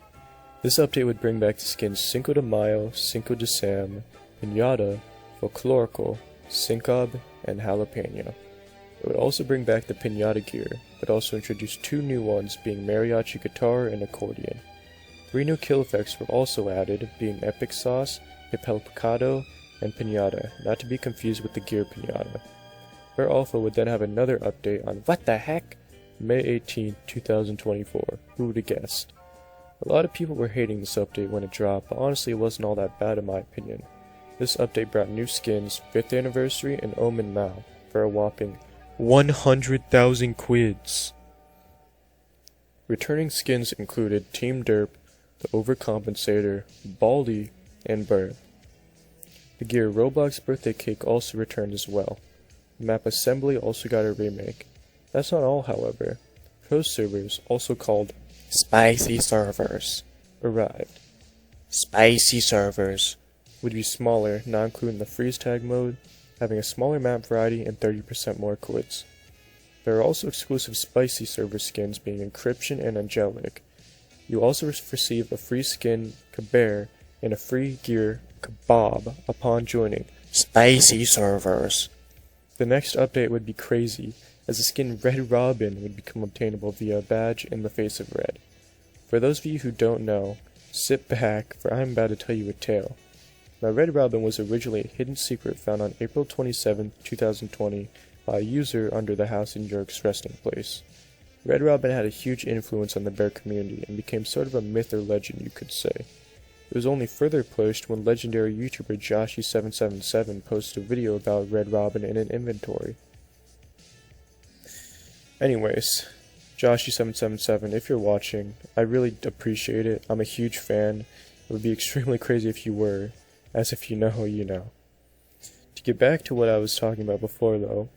[SPEAKER 1] This update would bring back the skins Cinco de Mayo, Cinco de Sam, Piñata, Folklorico, Syncob, and Jalapeno. It would also bring back the Piñata gear, but also introduce 2 new ones, being Mariachi Guitar and Accordion. 3 new kill effects were also added, being Epic Sauce, Papel Picado, and Piñata, not to be confused with the Gear Piñata. BROCKHAMPTON would then have another update on What the Heck? May 18, 2024. Who would have guessed? A lot of people were hating this update when it dropped, but honestly it wasn't all that bad in my opinion. This update brought new skins, 5th Anniversary, and Omen Mao, for a whopping 100,000 quids. Returning skins included Team Derp, the Overcompensator, Baldy, and Burr. The gear Roblox Birthday Cake also returned as well. The map Assembly also got a remake. That's not all, however. Pro servers, also called Spicy Servers, arrived. Spicy Servers would be smaller, not including the freeze tag mode, having a smaller map variety and 30% more quids. There are also exclusive Spicy Server skins being Encryption and Angelic. You also receive a free skin Kabear and a free gear Kebab upon joining Spicy Servers. The next update would be crazy, as the skin Red Robin would become obtainable via a badge in the face of red. For those of you who don't know, sit back, for I am about to tell you a tale. Now, Red Robin was originally a hidden secret found on April 27, 2020 by a user under the house in York's resting place. Red Robin had a huge influence on the bear community and became sort of a myth or legend, you could say. It was only further pushed when legendary YouTuber Joshy777 posted a video about Red Robin in an inventory. Anyways, Joshy777, if you're watching, I really appreciate it. I'm a huge fan. It would be extremely crazy if you were, as if you know, you know. To get back to what I was talking about before though,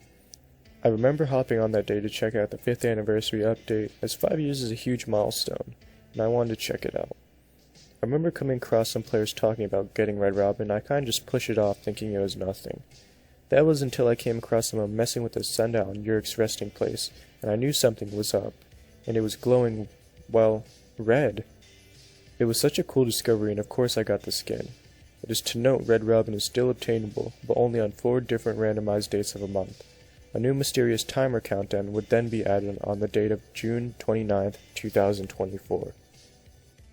[SPEAKER 1] I remember hopping on that day to check out the 5th anniversary update, as 5 years is a huge milestone, and I wanted to check it out. I remember coming across some players talking about getting Red Robin, and I kinda just pushed it off thinking it was nothing. That was until I came across someone messing with the sundial in Yurik's resting place, and I knew something was up, and it was glowing, well, red. It was such a cool discovery, and of course I got the skin. It is to note Red Robin is still obtainable, but only on 4 different randomized dates of a month. A new mysterious timer countdown would then be added on the date of June 29th, 2024.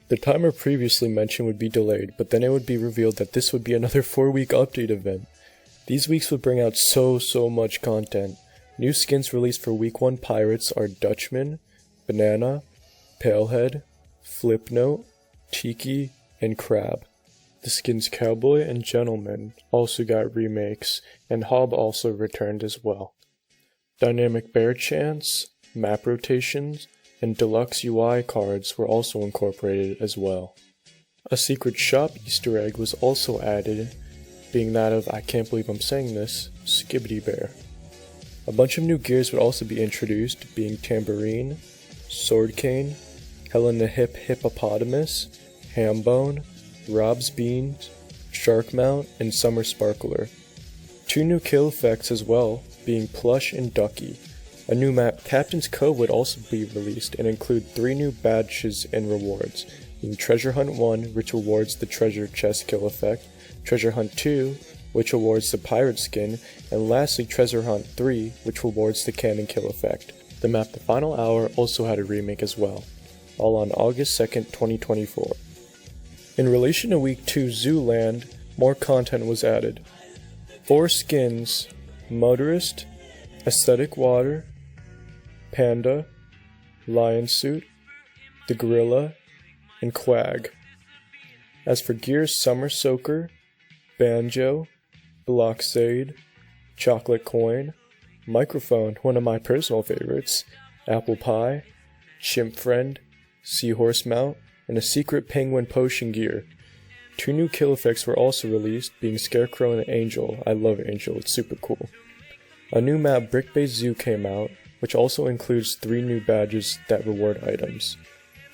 [SPEAKER 1] The timer previously mentioned would be delayed, but then it would be revealed that this would be another 4-week update event. These weeks would bring out so much content. New skins released for Week 1 Pirates are Dutchman, Banana, Palehead, Flipnote, Tiki, and Crab. The skins Cowboy and Gentleman also got remakes, and Hob also returned as well. Dynamic Bear Chance, map rotations, and deluxe UI cards were also incorporated as well. A secret shop Easter egg was also added, being that of, I can't believe I'm saying this, Skibbity Bear. A bunch of new gears would also be introduced, being Tambourine, Sword Cane, Helen the Hip Hippopotamus, Hambone, Rob's Beans, Shark Mount, and Summer Sparkler. 2 new kill effects as well, being Plush and Ducky. A new map, Captain's Cove, would also be released and include 3 new badges and rewards, being Treasure Hunt 1, which awards the treasure chest kill effect, Treasure Hunt 2, which awards the pirate skin, and lastly Treasure Hunt 3, which awards the cannon kill effect. The map The Final Hour also had a remake as well, all on August 2nd, 2024. In relation to Week 2 Zooland, more content was added. 4 skins, Motorist, Aesthetic Water, Panda, Lion Suit, the Gorilla, and Quag. As for gears, Summer Soaker, Banjo, Blockade, Chocolate Coin, Microphone, one of my personal favorites, Apple Pie, Chimp Friend, Seahorse Mount, and a secret penguin potion gear. 2 new kill effects were also released, being Scarecrow and Angel. I love Angel, it's super cool. A new map, Brick Bay Zoo, came out, which also includes 3 new badges that reward items.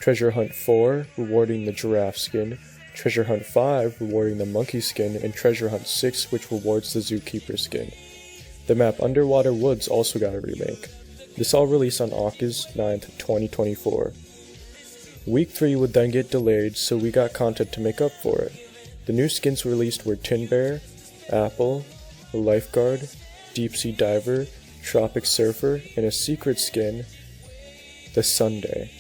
[SPEAKER 1] Treasure Hunt 4, rewarding the giraffe skin, Treasure Hunt 5, rewarding the monkey skin, and Treasure Hunt 6, which rewards the zookeeper skin. The map Underwater Woods also got a remake. This all released on August 9th, 2024. Week 3 would then get delayed, so we got content to make up for it. The new skins released were Tin Bear, Apple, a Lifeguard, Deep Sea Diver, Tropic Surfer, and a secret skin, the Sunday.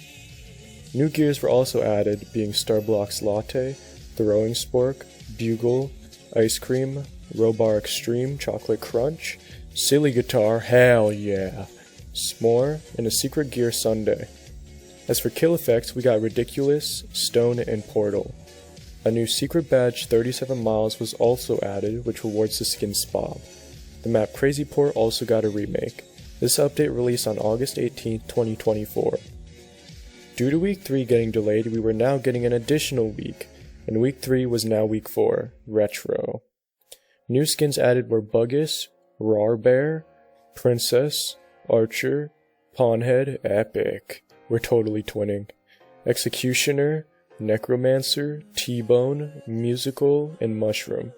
[SPEAKER 1] New gears were also added, being Starblox Latte, Throwing Spork, Bugle, Ice Cream, Robar Extreme, Chocolate Crunch, Silly Guitar, hell yeah, S'more, and a secret gear Sunday. As for kill effects, we got Ridiculous, Stone, and Portal. A new secret badge 37 Miles was also added, which rewards the skin Spob. The map Crazy Port also got a remake. This update released on August 18, 2024. Due to Week 3 getting delayed, we were now getting an additional week, and Week 3 was now Week 4, Retro. New skins added were Buggus, Rar Bear, Princess, Archer, Pawnhead, Epic. We're totally twinning. Executioner, Necromancer, T-Bone, Musical, and Mushroom.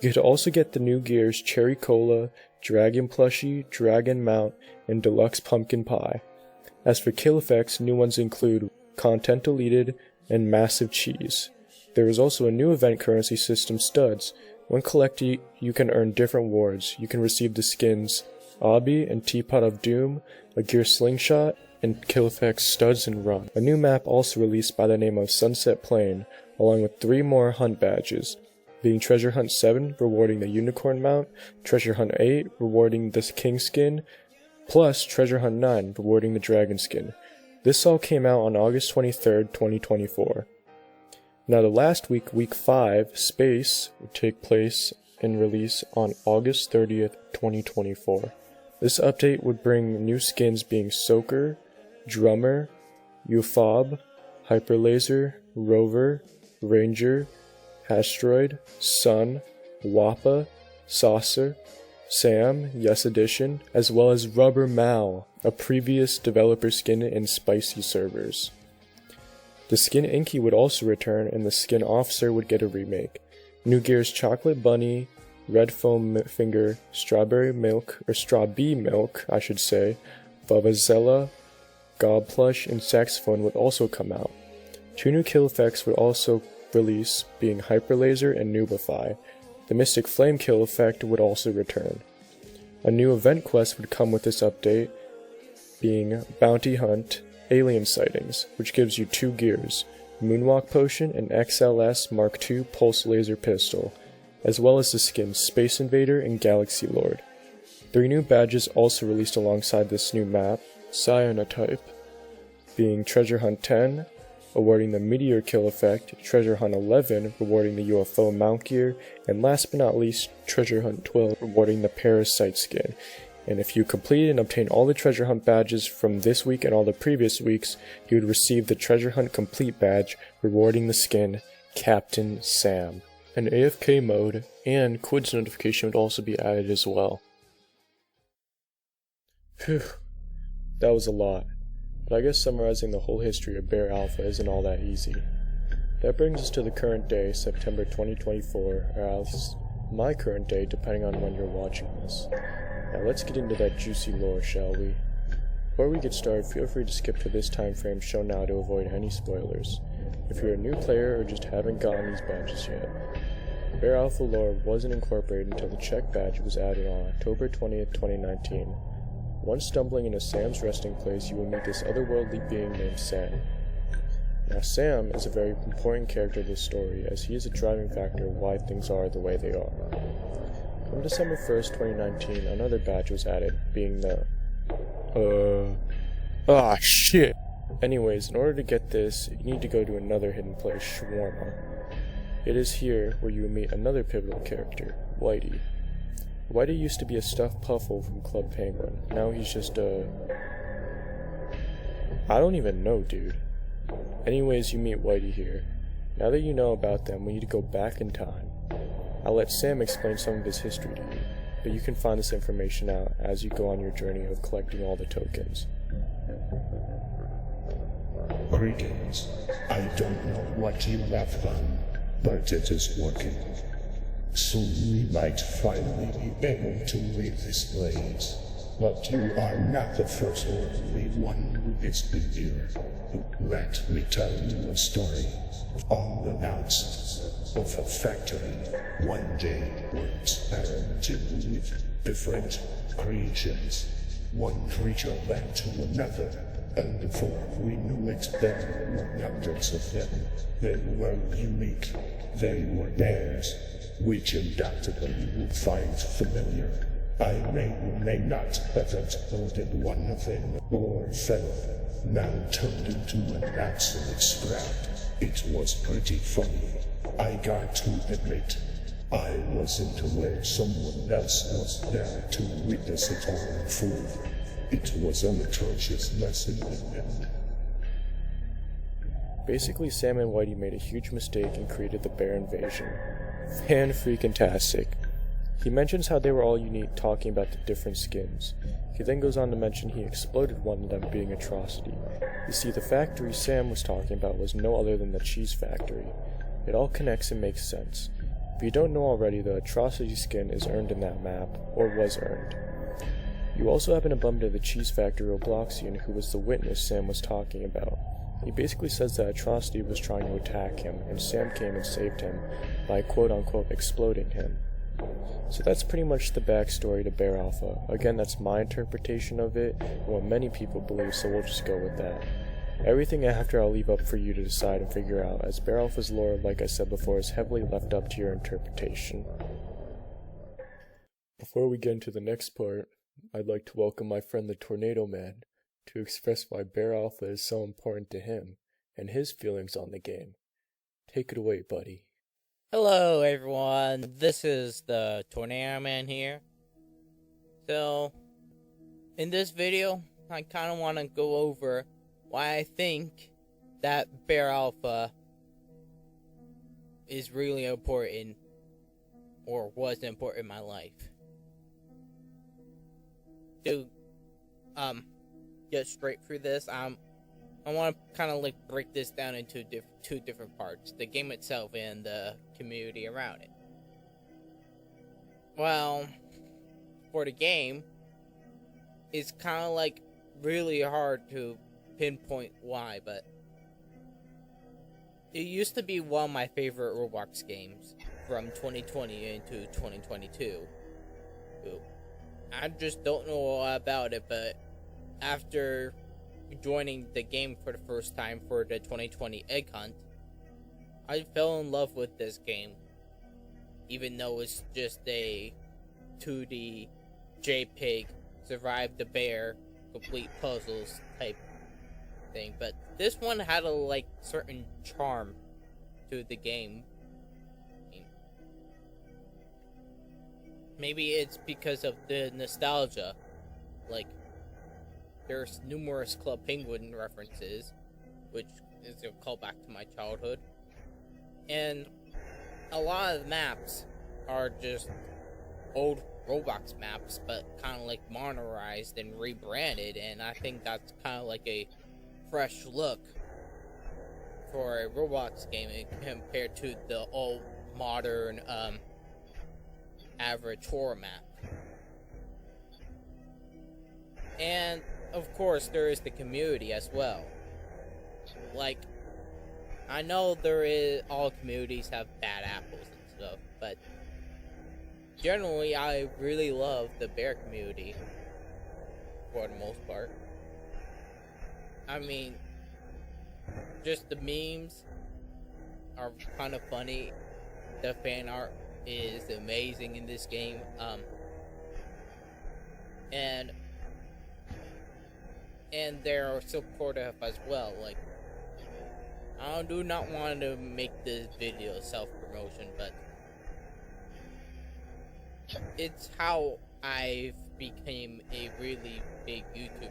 [SPEAKER 1] You could also get the new gears Cherry Cola, Dragon Plushie, Dragon Mount, and Deluxe Pumpkin Pie. As for kill effects, new ones include Content Deleted and Massive Cheese. There is also a new event currency system, Studs. When collected, you can earn different rewards. You can receive the skins Obby and Teapot of Doom, a gear Slingshot, and kill effects Studs and Run. A new map also released by the name of Sunset Plain, along with 3 more hunt badges, being Treasure Hunt 7, rewarding the Unicorn Mount, Treasure Hunt 8, rewarding the King Skin, plus Treasure Hunt 9, rewarding the Dragon Skin. This all came out on August 23rd, 2024. Now the last week, Week 5, Space, would take place and release on August 30th, 2024. This update would bring new skins being Soaker, Drummer, Eufob, Hyperlaser, Rover, Ranger, Asteroid, Sun, Wappa, Saucer, Sam, Yes Edition, as well as Rubber Mal, a previous developer skin in Spicy servers. The skin Inky would also return, and the skin Officer would get a remake. New gears Chocolate Bunny, Red Foam Finger, Strawberry Milk, or Strawbee Milk, I should say, Vuvuzela, Gob Plush, and Saxophone would also come out. 2 new kill effects would also release being Hyper Laser and Noobify. The Mystic Flame Kill effect would also return. A new event quest would come with this update, being Bounty Hunt Alien Sightings, which gives you 2 gears, Moonwalk Potion and XLS Mark II Pulse Laser Pistol, as well as the skins Space Invader and Galaxy Lord. 3 new badges also released alongside this new map, Cyanotype, being Treasure Hunt 10, awarding the Meteor Kill effect, Treasure Hunt 11, rewarding the UFO mount gear, and last but not least, Treasure Hunt 12, rewarding the Parasite skin. And if you complete and obtain all the Treasure Hunt badges from this week and all the previous weeks, you would receive the Treasure Hunt Complete badge, rewarding the skin Captain Sam. An AFK mode and quiz notification would also be added as well. Phew, that was a lot. But I guess summarizing the whole history of Bear Alpha isn't all that easy. That brings us to the current day, September 2024, or else my current day, depending on when you're watching this. Now let's get into that juicy lore, shall we? Before we get started, feel free to skip to this time frame shown now to avoid any spoilers. If you're a new player or just haven't gotten these badges yet. Bear Alpha lore wasn't incorporated until the check badge was added on October 20th, 2019. Once stumbling into Sam's resting place, you will meet this otherworldly being named Sam. Now Sam is a very important character of this story, as he is a driving factor of why things are the way they are. On December 1st, 2019, another badge was added, being the... shit! Anyways, in order to get this, you need to go to another hidden place, Shawarma. It is here where you will meet another pivotal character, Whitey. Whitey used to be a stuffed puffle from Club Penguin. Now he's just I don't even know, dude. Anyways, you meet Whitey here. Now that you know about them, we need to go back in time. I'll let Sam explain some of his history to you, but you can find this information out as you go on your journey of collecting all the tokens.
[SPEAKER 2] Greetings. I don't know what you have done, but it is working. Soon we might finally be able to leave this place. But you are not the first or only one who has been here. Let me tell you a story. Unannounced of a factory, one day were experimenting with different creations. One creature led to another, and before we knew it, there were hundreds of them. They were unique. They were bears, which undoubtedly you will find familiar. I may or may not have exploded one of them, or fell, now turned into an absolute sprout. It was pretty funny. I got to admit, I wasn't aware someone else was there to witness it all in full. It was an atrocious lesson in them.
[SPEAKER 1] Basically, Sam and Whitey made a huge mistake and created the bear invasion. Fan-freaking-tastic. He mentions how they were all unique, talking about the different skins. He then goes on to mention he exploded one of them, being Atrocity. You see, the factory Sam was talking about was no other than the cheese factory. It all connects and makes sense. If you don't know already, the Atrocity skin is earned in that map, or was earned. You also happen to bump into the cheese factory Robloxian, who was the witness Sam was talking about. He basically says that Atrocity was trying to attack him, and Sam came and saved him by quote-unquote exploding him. So that's pretty much the backstory to Bear Alpha. Again, that's my interpretation of it, and what many people believe, so we'll just go with that. Everything after I'll leave up for you to decide and figure out, as Bear Alpha's lore, like I said before, is heavily left up to your interpretation. Before we get into the next part, I'd like to welcome my friend the Tornado Man to express why Bear Alpha is so important to him and his feelings on the game. Take it away, buddy.
[SPEAKER 3] Hello everyone, this is the Tornado Man here. So, in this video, I kind of want to go over why I think that Bear Alpha is really important, or was important in my life. To get straight through this, I want to kind of like break this down into two different parts: the game itself and the community around it. Well, for the game, it's kind of like really hard to pinpoint why, but it used to be one of my favorite Roblox games from 2020 into 2022. I just don't know a lot about it, but after joining the game for the first time for the 2020 Egg Hunt, I fell in love with this game, even though it's just a 2D JPEG, survive the bear, complete puzzles type thing. But this one had a certain charm to the game. Maybe it's because of the nostalgia. There's numerous Club Penguin references, which is a callback to my childhood. And a lot of the maps are just old Roblox maps, but kind of modernized and rebranded, and I think that's kind of a fresh look for a Roblox game compared to the old modern average horror map. And of course there is the community as well. I know all communities have bad apples and stuff, but generally I really love the bear community for the most part. I mean, just the memes are kind of funny. The fan art is amazing in this game. And they're supportive as well. I do not want to make this video self-promotion, but it's how I became a really big YouTuber.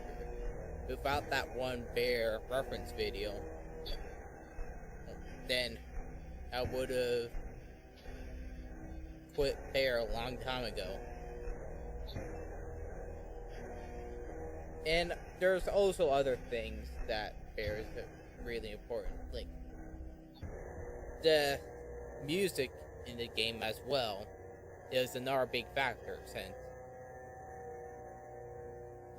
[SPEAKER 3] Without that one bear reference video, then I would have quit bear a long time ago. And there's also other things that bear is really important, the music in the game as well is another big factor, since,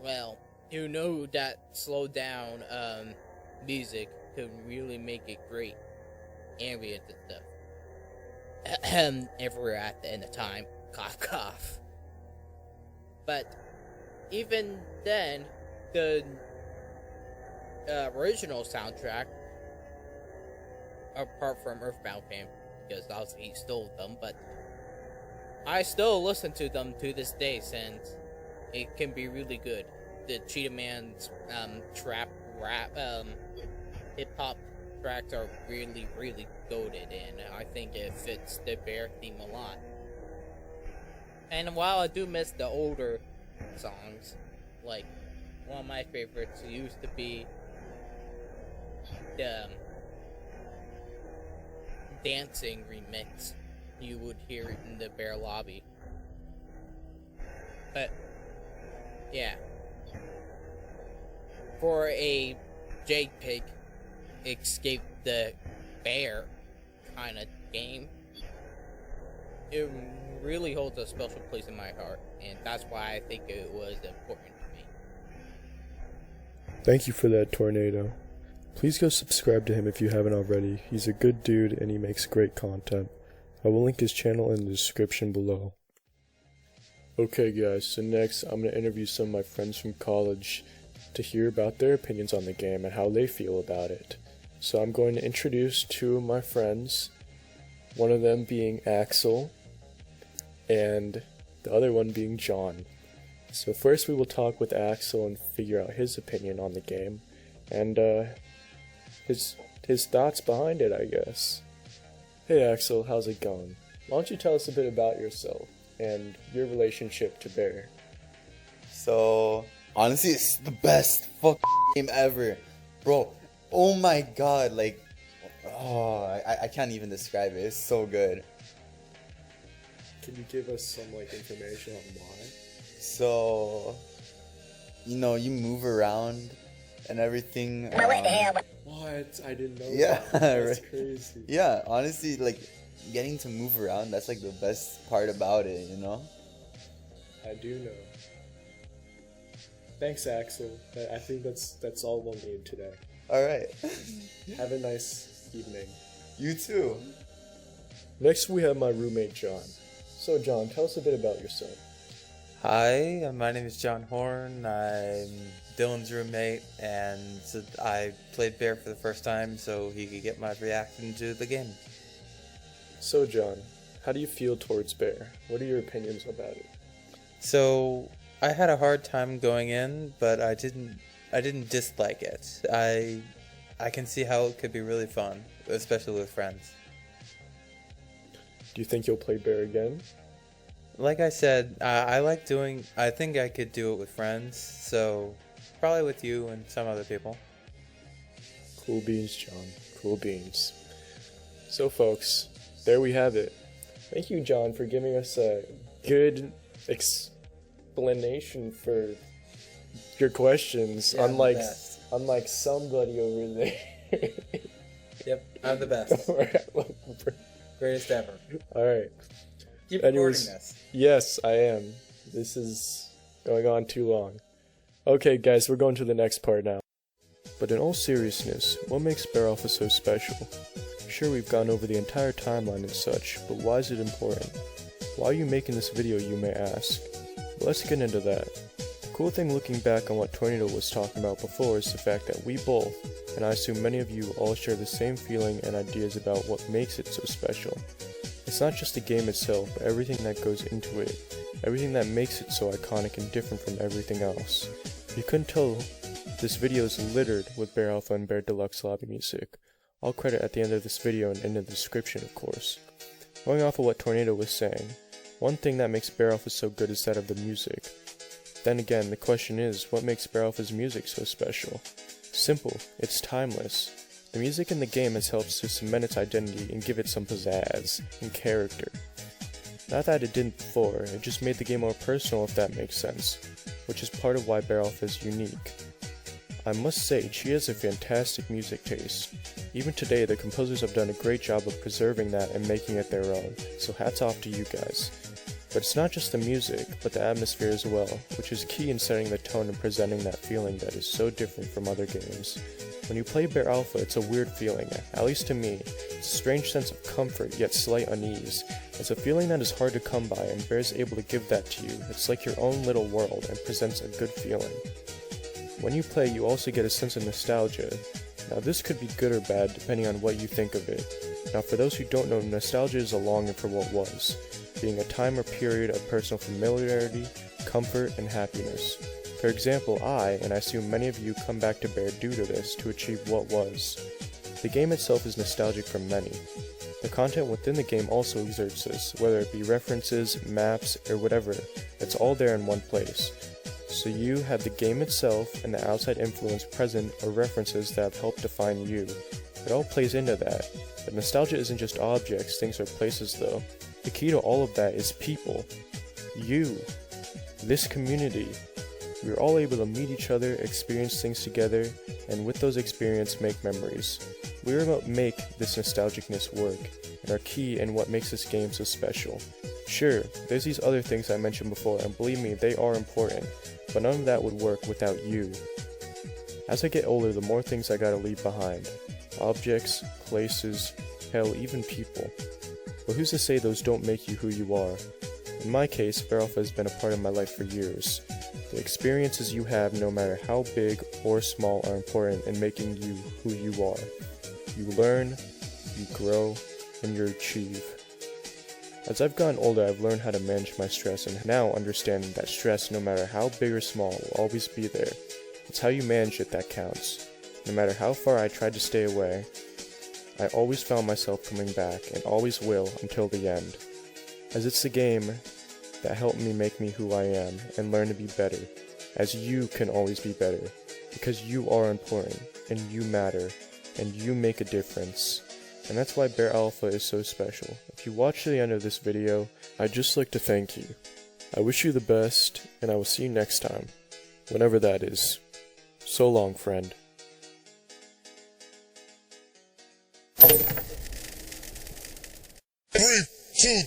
[SPEAKER 3] well, you know that slowed down music could really make it great ambient and stuff. Everywhere at the end of time, cough cough. But even then, the original soundtrack, apart from Earthbound fame, because obviously he stole them, but I still listen to them to this day, since it can be really good. The Cheetah Man's trap rap hip hop tracks are really, really goated, and I think it fits the bear theme a lot. And while I do miss the older songs, one of my favorites used to be the Dancing remix you would hear it in the bear lobby. But yeah, for a JPEG escape the bear kind of game, it really holds a special place in my heart, and that's why I think it was important to me.
[SPEAKER 1] Thank you for that, Tornado. Please go subscribe to him if you haven't already. He's a good dude and he makes great content. I will link his channel in the description below. Okay guys, so next I'm going to interview some of my friends from college to hear about their opinions on the game and how they feel about it. So I'm going to introduce two of my friends, one of them being Axel and the other one being John. So first we will talk with Axel and figure out his opinion on the game and his thoughts behind it, I guess. Hey Axel, how's it going? Why don't you tell us a bit about yourself and your relationship to bear?
[SPEAKER 4] So, honestly, it's the best fucking game ever. Bro, oh my god, I can't even describe it. It's so good.
[SPEAKER 1] Can you give us some information on why?
[SPEAKER 4] So, you move around and everything.
[SPEAKER 1] What? I didn't know
[SPEAKER 4] yeah,
[SPEAKER 1] that. That's
[SPEAKER 4] right.
[SPEAKER 1] crazy.
[SPEAKER 4] Yeah, honestly, getting to move around, that's the best part about it,
[SPEAKER 1] I do know. Thanks, Axel. I think that's all we'll need today.
[SPEAKER 4] Alright.
[SPEAKER 1] Have a nice evening.
[SPEAKER 4] You too.
[SPEAKER 1] Next, we have my roommate, John. So, John, tell us a bit about yourself.
[SPEAKER 5] Hi, my name is John Horn. I'm Dylan's roommate, and I played Bear for the first time so he could get my reaction to the game.
[SPEAKER 1] So, John, how do you feel towards Bear? What are your opinions about it?
[SPEAKER 5] So, I had a hard time going in, but I didn't dislike it. I can see how it could be really fun, especially with friends.
[SPEAKER 1] Do you think you'll play Bear again?
[SPEAKER 5] Like I said, I think I could do it with friends, so probably with you and some other people.
[SPEAKER 1] Cool beans, John. Cool beans. So, folks, there we have it. Thank you, John, for giving us a good explanation for your questions,
[SPEAKER 5] Yeah,
[SPEAKER 1] unlike somebody over there.
[SPEAKER 5] Yep, I'm the best. Greatest ever.
[SPEAKER 1] Alright.
[SPEAKER 5] Keep
[SPEAKER 1] Anyways,
[SPEAKER 5] recording this.
[SPEAKER 1] Yes, I am. This is going on too long. Okay, guys, we're going to the next part now. But in all seriousness, what makes BROCKHAMPTON so special? Sure, we've gone over the entire timeline and such, but why is it important? Why are you making this video, you may ask? Well, let's get into that. The cool thing looking back on what Tornado was talking about before is the fact that we both, and I assume many of you all share the same feeling and ideas about what makes it so special. It's not just the game itself, but everything that goes into it, everything that makes it so iconic and different from everything else. If you couldn't tell, this video is littered with BearAlpha and Bear Deluxe lobby music. All credit at the end of this video and in the description, of course. Going off of what Tornado was saying, one thing that makes BearAlpha so good is that of the music. Then again, the question is, what makes BearAlpha's music so special? Simple, it's timeless. The music in the game has helped to cement its identity and give it some pizzazz and character. Not that it didn't before, it just made the game more personal, if that makes sense, which is part of why BearAlpha is unique. I must say, she has a fantastic music taste. Even today, the composers have done a great job of preserving that and making it their own, so hats off to you guys. But it's not just the music, but the atmosphere as well, which is key in setting the tone and presenting that feeling that is so different from other games. When you play BearAlpha, it's a weird feeling, at least to me. It's a strange sense of comfort, yet slight unease. It's a feeling that is hard to come by, and Bear's able to give that to you. It's like your own little world, and presents a good feeling. When you play, you also get a sense of nostalgia. Now this could be good or bad, depending on what you think of it. Now for those who don't know, nostalgia is a longing for what was, being a time or period of personal familiarity, comfort, and happiness. For example, and I assume many of you come back to Bear due to this to achieve what was. The game itself is nostalgic for many. The content within the game also exerts this, whether it be references, maps, or whatever, it's all there in one place. So you have the game itself and the outside influence present or references that have helped define you. It all plays into that. But nostalgia isn't just objects, things or places though. The key to all of that is people. You. This community. We are all able to meet each other, experience things together, and with those experiences make memories. We are what make this nostalgicness work, and are key in what makes this game so special. Sure, there's these other things I mentioned before, and believe me, they are important, but none of that would work without you. As I get older, the more things I gotta leave behind. Objects, places, hell, even people. But who's to say those don't make you who you are? In my case, BearAlpha has been a part of my life for years. The experiences you have, no matter how big or small, are important in making you who you are. You learn, you grow, and you achieve. As I've gotten older, I've learned how to manage my stress, and now understanding that stress, no matter how big or small, will always be there. It's how you manage it that counts. No matter how far I tried to stay away, I always found myself coming back, and always will until the end. As it's the game that helped me make me who I am, and learn to be better, as you can always be better, because you are important, and you matter, and you make a difference. And that's why BearAlpha is so special. If you watch to the end of this video, I'd just like to thank you. I wish you the best, and I will see you next time, whenever that is. So long, friend.
[SPEAKER 2] Three, two,